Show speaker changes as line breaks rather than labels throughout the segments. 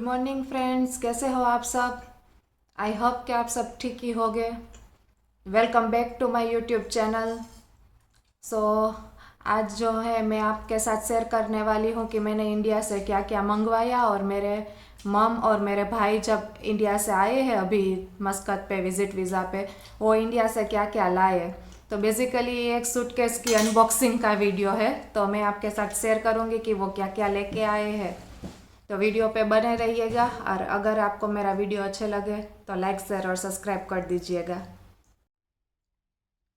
Morning friends, कैसे हो आप सब। आई होप कि आप सब ठीक ही होंगे। Welcome back to my YouTube channel. So आज जो है मैं आपके साथ शेयर करने वाली हूँ कि मैंने इंडिया से क्या क्या मंगवाया और मेरे मम और मेरे भाई जब इंडिया से आए हैं अभी मस्कत पे विज़िट वीज़ा पे, वो इंडिया से क्या क्या लाए। तो बेसिकली एक सूटकेस की अनबॉक्सिंग का वीडियो है, तो मैं आपके साथ शेयर करूँगी कि वो क्या क्या लेके आए हैं। तो वीडियो पे बने रहिएगा और अगर आपको मेरा वीडियो अच्छे लगे तो लाइक शेयर और सब्सक्राइब कर दीजिएगा।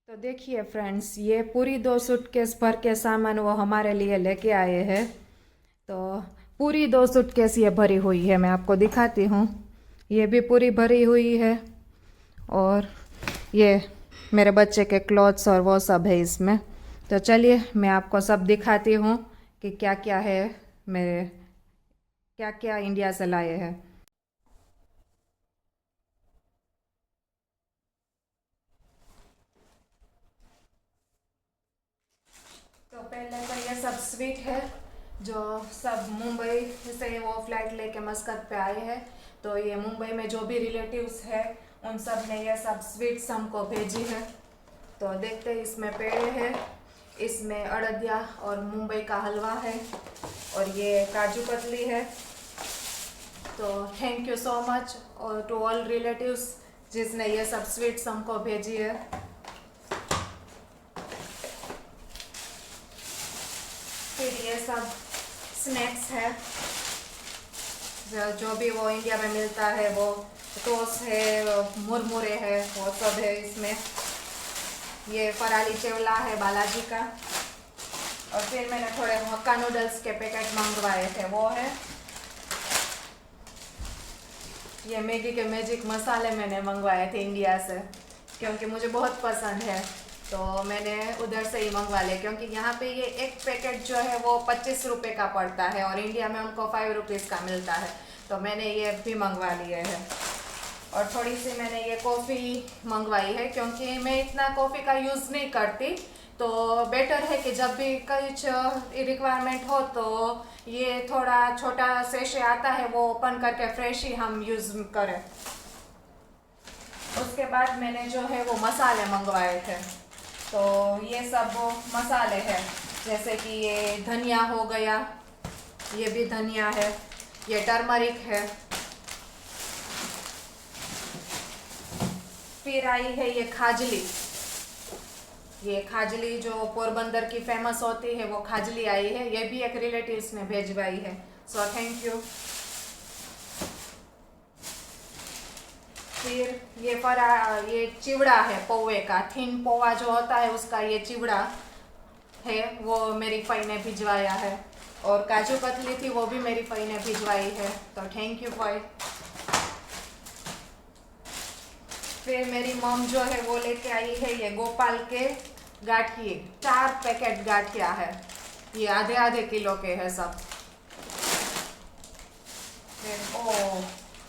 तो देखिए फ्रेंड्स, ये पूरी 2 सूटकेस भर के सामान वो हमारे लिए लेके आए हैं। तो पूरी 2 सूटकेस ये भरी हुई है, मैं आपको दिखाती हूँ। ये भी पूरी भरी हुई है और ये मेरे बच्चे के क्लॉथ्स और वो सब है इसमें। तो चलिए मैं आपको सब दिखाती हूँ कि क्या क्या है, मेरे क्या क्या इंडिया से लाए हैं। तो पहले तो ये सब स्वीट है जो सब मुंबई से वो फ्लाइट लेके मस्कत पे आए हैं। तो ये मुंबई में जो भी रिलेटिव्स है उन सब ने ये सब स्वीट्स हमको भेजी है। तो देखते हैं, इसमें पेड़े है, इसमें अड़दिया और मुंबई का हलवा है और ये काजू कतली है। तो थैंक यू सो मच और टू ऑल रिलेटिव्स जिसने ये सब स्वीट्स हमको भेजी है। फिर ये सब स्नैक्स है जो भी वो इंडिया में मिलता है, वो टोस्ट है, मुरमुरे है, वो सब है इसमें। ये फराली चिवला है बालाजी का। और फिर मैंने थोड़े मक्का नूडल्स के पैकेट मंगवाए थे, वो है। ये मैगी के मैजिक मसाले मैंने मंगवाए थे इंडिया से क्योंकि मुझे बहुत पसंद है, तो मैंने उधर से ही मंगवा लिया। क्योंकि यहाँ पे ये एक पैकेट जो है वो 25 रुपये का पड़ता है और इंडिया में हमको 5 रुपीज़ का मिलता है, तो मैंने ये भी मंगवा लिए है। और थोड़ी सी मैंने ये कॉफ़ी मंगवाई है क्योंकि मैं इतना कॉफ़ी का यूज़ नहीं करती, तो बेटर है कि जब भी कुछ रिक्वायरमेंट हो तो ये थोड़ा छोटा सेशे आता है वो ओपन करके फ्रेश ही हम यूज़ करें। उसके बाद मैंने जो है वो मसाले मंगवाए थे। तो ये सब वो मसाले हैं, जैसे कि ये धनिया हो गया, ये भी धनिया है, ये टर्मरिक है। फिर आई है ये खाजली। ये खाजली जो पोरबंदर की फेमस होती है वो खाजली आई है, ये भी एक रिलेटिव्स ने भेजवाई है, सो थैंक यू। फिर ये चिवड़ा है पोवे का, थिन पोवा जो होता है उसका ये चिवड़ा है, वो मेरी फई ने भिजवाया है। और काजू कतली थी वो भी मेरी फई ने भिजवाई है, तो थैंक यू फई। फिर मेरी मम जो है वो लेके आई है ये गोपाल के गाठिए, 4 पैकेट गाठिया है, ये आधे आधे किलो के है सब। ओ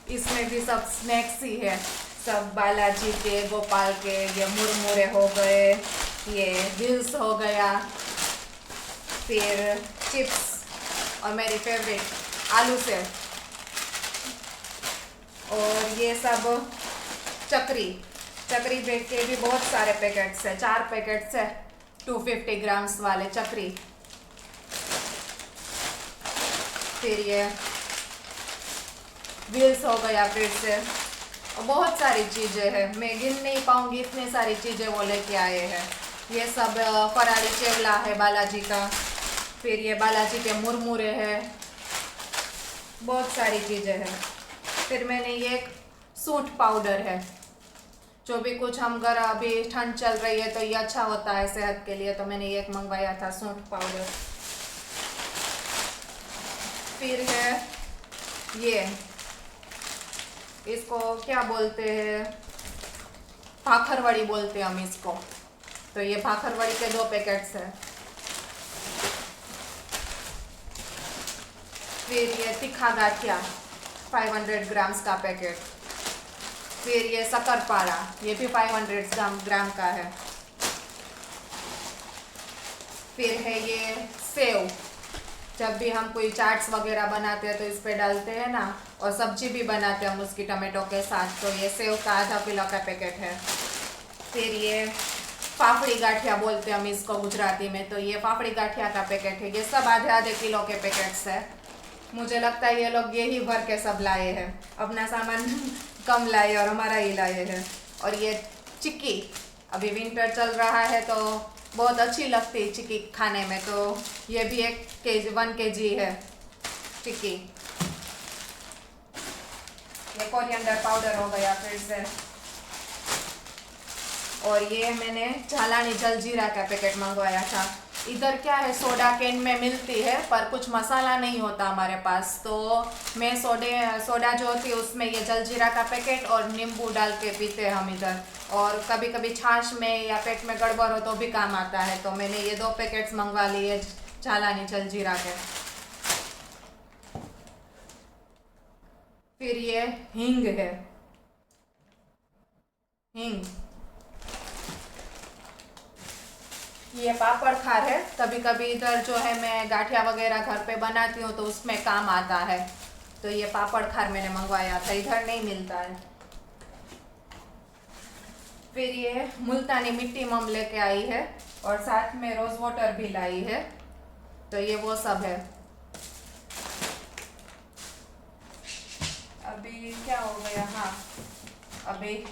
इसमें भी सब स्नैक्स ही है, सब बालाजी के, गोपाल के, ये मुरमुरे हो गए, ये व्हील्स हो गया, फिर चिप्स और मेरी फेवरेट आलू से। और ये सब चक्री ब्रेड के भी बहुत सारे पैकेट्स है, 4 पैकेट्स है 250 ग्राम्स वाले चक्री। फिर ये व्हील्स हो गया फिर से, और बहुत सारी चीज़ें हैं, मैं गिन नहीं पाऊंगी इतनी सारी चीज़ें वो लेके आए हैं। ये सब फरारी चिवला है बालाजी का, फिर ये बालाजी के मुरमुरे है, बहुत सारी चीज़ें हैं। फिर मैंने ये एक सूट पाउडर है, जो भी कुछ हम घर अभी ठंड चल रही है तो ये अच्छा होता है सेहत के लिए, तो मैंने ये एक मंगवाया था सूट पाउडर। फिर है ये, इसको क्या बोलते हैं, भाखरवड़ी बोलते हैं हम इसको। तो ये भाखरवड़ी के 2 पैकेट्स है। फिर ये तीखा गाठिया 500 ग्राम्स का पैकेट। फिर ये शक्करपारा, ये भी 500 ग्राम का है। फिर है ये सेव, जब भी हम कोई चाट्स वगैरह बनाते हैं तो इस पे डालते हैं ना, और सब्जी भी बनाते हैं हम उसकी टमाटो के साथ। तो ये सेव का आधा किलो का पैकेट है। फिर ये फाफड़ी गाठिया बोलते हैं हम इसको गुजराती में, तो ये फाफड़ी गाठिया का पैकेट है। ये सब आधे आधे किलो के पैकेट्स है। मुझे लगता है ये लोग यही भर के सब लाए हैं, अपना सामान कम लाए और हमारा ही लाए हैं। और ये चिक्की, अभी विंटर चल रहा है तो बहुत अच्छी लगती है चिक्की खाने में, तो ये भी 1 kg है चिक्की। ये कोरिएंडर पाउडर हो गया फिर से। और ये मैंने झालानी जलजीरा का पैकेट मंगवाया था। इधर क्या है, सोडा कैन में मिलती है पर कुछ मसाला नहीं होता हमारे पास, तो मैं सोडा जो होती है उसमें ये जलजीरा का पैकेट और नींबू डाल के पीते हैं हम इधर। और कभी कभी छाछ में या पेट में गड़बड़ हो तो भी काम आता है, तो मैंने ये 2 पैकेट्स मंगवा लिए झालानी जलजीरा के। फिर ये हींग है, हींग। ये पापड़ खार है, कभी कभी इधर जो है मैं गाठिया वगैरह घर पे बनाती हूँ तो उसमें काम आता है। तो ये पापड़ खार मैंने मंगवाया था, इधर नहीं मिलता है। फिर ये मुल्तानी मिट्टी मम लेके आई है और साथ में रोज वाटर भी लाई है, तो ये वो सब है। अभी क्या हो गया, हाँ अभी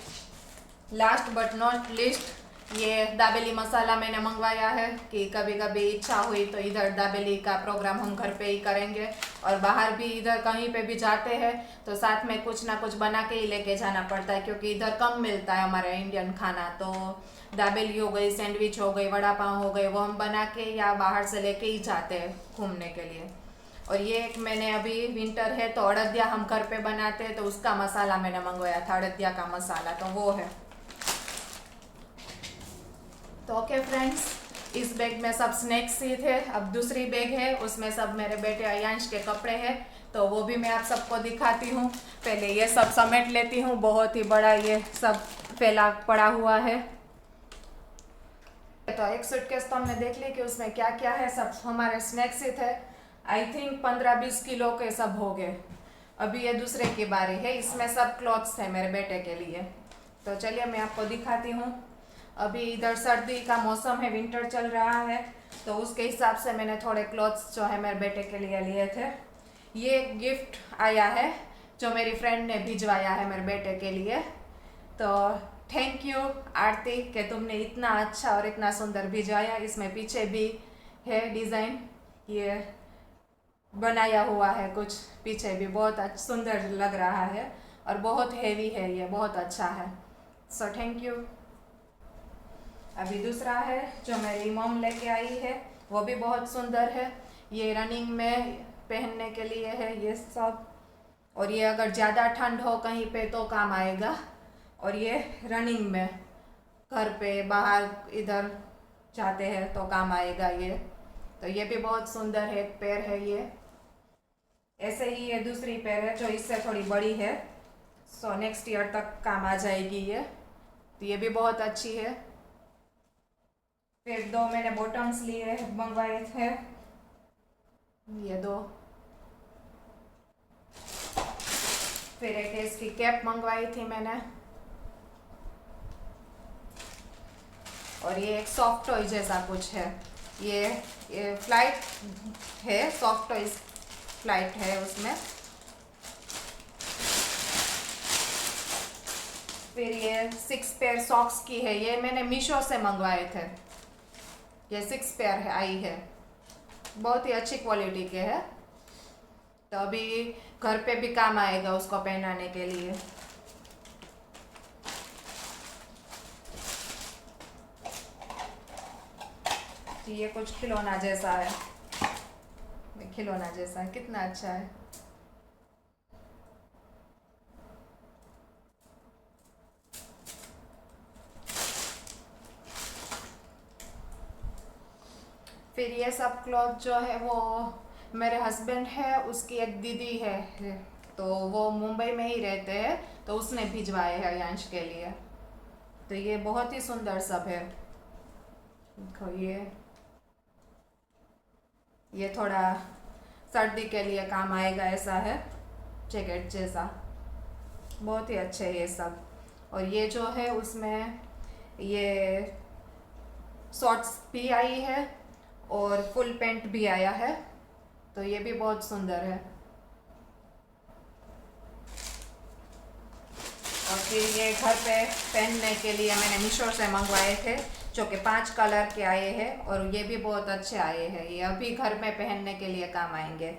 लास्ट बट नॉट लिस्ट, ये दाबेली मसाला मैंने मंगवाया है कि कभी कभी इच्छा हुई तो इधर दाबेली का प्रोग्राम हम घर पे ही करेंगे। और बाहर भी इधर कहीं पे भी जाते हैं तो साथ में कुछ ना कुछ बना के ही लेके जाना पड़ता है, क्योंकि इधर कम मिलता है हमारा इंडियन खाना। तो दाबेली हो गई, सैंडविच हो गई, वड़ा पाव हो गए, वो हम बना के या बाहर से लेके ही जाते हैं घूमने के लिए। और ये एक मैंने अभी विंटर है तो अड़दिया हम घर पे बनाते हैं, तो उसका मसाला मैंने मंगवाया था, अड़दिया का मसाला, तो वो है। तो ओके फ्रेंड्स, इस बैग में सब स्नैक्स ही थे। अब दूसरी बैग है, उसमें सब मेरे बेटे अयांश के कपड़े हैं, तो वो भी मैं आप सबको दिखाती हूँ। पहले ये सब समेट लेती हूँ, बहुत ही बड़ा ये सब फैला पड़ा हुआ है। तो एक सूटकेस तो हमने देख ली कि उसमें क्या क्या है, सब हमारे स्नैक्स ही थे। आई थिंक 15-20 किलो के सब हो गए। अभी ये दूसरे की बारी है, इसमें सब क्लॉथ्स थे मेरे बेटे के लिए। तो चलिए मैं आपको दिखाती हूँ। अभी इधर सर्दी का मौसम है, विंटर चल रहा है, तो उसके हिसाब से मैंने थोड़े क्लॉथ्स जो है मेरे बेटे के लिए लिए थे। ये गिफ्ट आया है जो मेरी फ्रेंड ने भिजवाया है मेरे बेटे के लिए, तो थैंक यू आरती कि तुमने इतना अच्छा और इतना सुंदर भिजवाया। इसमें पीछे भी है डिज़ाइन, ये बनाया हुआ है कुछ, पीछे भी बहुत सुंदर लग रहा है और बहुत हेवी है, ये बहुत अच्छा है। So thank you. अभी दूसरा है जो मेरी मॉम लेके आई है, वो भी बहुत सुंदर है। ये रनिंग में पहनने के लिए है ये सब, और ये अगर ज़्यादा ठंड हो कहीं पे तो काम आएगा। और ये रनिंग में घर पे बाहर इधर जाते हैं तो काम आएगा ये। तो ये भी बहुत सुंदर है, एक पैर है ये। ऐसे ही ये दूसरी पैर है जो इससे थोड़ी बड़ी है, सो नेक्स्ट ईयर तक काम आ जाएगी ये। तो ये भी बहुत अच्छी है। फिर 2 मैंने बॉटम्स लिए मंगवाए थे, ये 2। फिर एक इसकी कैप मंगवाई थी मैंने, और ये एक सॉफ्ट टॉय जैसा कुछ है, ये फ्लाइट है, सॉफ्ट टॉय फ्लाइट है उसमें। फिर ये 6 पेयर सॉक्स की है, ये मैंने मीशो से मंगवाए थे। ये 6 पेयर है आई है, बहुत ही अच्छी क्वालिटी के है, तो अभी घर पे भी काम आएगा उसको पहनाने के लिए। तो ये कुछ खिलौना जैसा है, खिलौना जैसा है, कितना अच्छा है। फिर ये सब क्लॉथ जो है वो मेरे हस्बैंड है, उसकी एक दीदी है, तो वो मुंबई में ही रहते हैं, तो उसने भिजवाए हैं अयांश के लिए। तो ये बहुत ही सुंदर सब है। देखो ये थोड़ा सर्दी के लिए काम आएगा, ऐसा है जैकेट जैसा, बहुत ही अच्छे है ये सब। और ये जो है उसमें ये शॉर्ट्स भी आई है और फुल पैंट भी आया है, तो ये भी बहुत सुंदर है। और फिर ये घर पे पहनने के लिए मैंने मीशो से मंगवाए थे, जो कि 5 कलर के आए हैं और ये भी बहुत अच्छे आए हैं। ये अभी घर में पहनने के लिए काम आएंगे।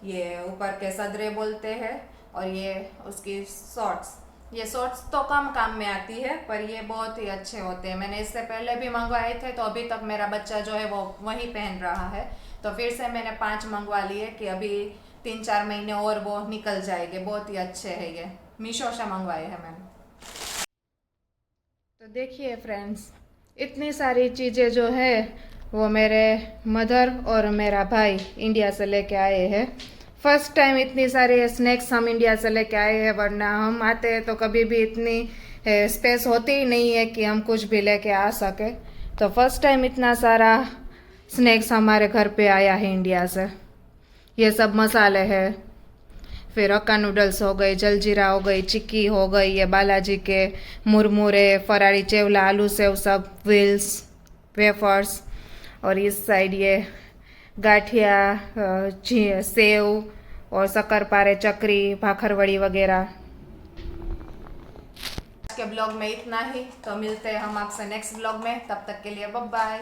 ये ऊपर के सदरे बोलते हैं और ये उसकी शॉर्ट्स, ये शॉर्ट्स तो कम काम में आती है पर ये बहुत ही अच्छे होते हैं। मैंने इससे पहले भी मंगवाए थे, तो अभी तक मेरा बच्चा जो है वो वही पहन रहा है, तो फिर से मैंने 5 मंगवा लिए कि अभी 3-4 महीने और वो निकल जाएंगे। बहुत ही अच्छे हैं, ये मीशो से मंगवाए हैं मैंने। तो देखिए फ्रेंड्स, इतनी सारी चीज़ें जो है वो मेरे मदर और मेरा भाई इंडिया से लेके आए हैं। फर्स्ट टाइम इतनी सारी स्नैक्स हम इंडिया से लेके आए हैं, वरना हम आते हैं तो कभी भी इतनी स्पेस होती ही नहीं है कि हम कुछ भी लेके आ सके। तो फर्स्ट टाइम इतना सारा स्नैक्स हमारे घर पे आया है इंडिया से। ये सब मसाले हैं, फिर हक्का नूडल्स हो गई, जलजीरा हो गई, चिक्की हो गई, ये बालाजी के मुरमुरे, फरारी चेवला, आलू सेव, सब व्हील्स, वेफर्स, और इस साइड ये गाठिया, सेव और शक्करपारे, चकरी, भाखरवड़ी वगैरह। आज के ब्लॉग में इतना ही, तो मिलते हैं हम आपसे नेक्स्ट ब्लॉग में। तब तक के लिए बाय बाय।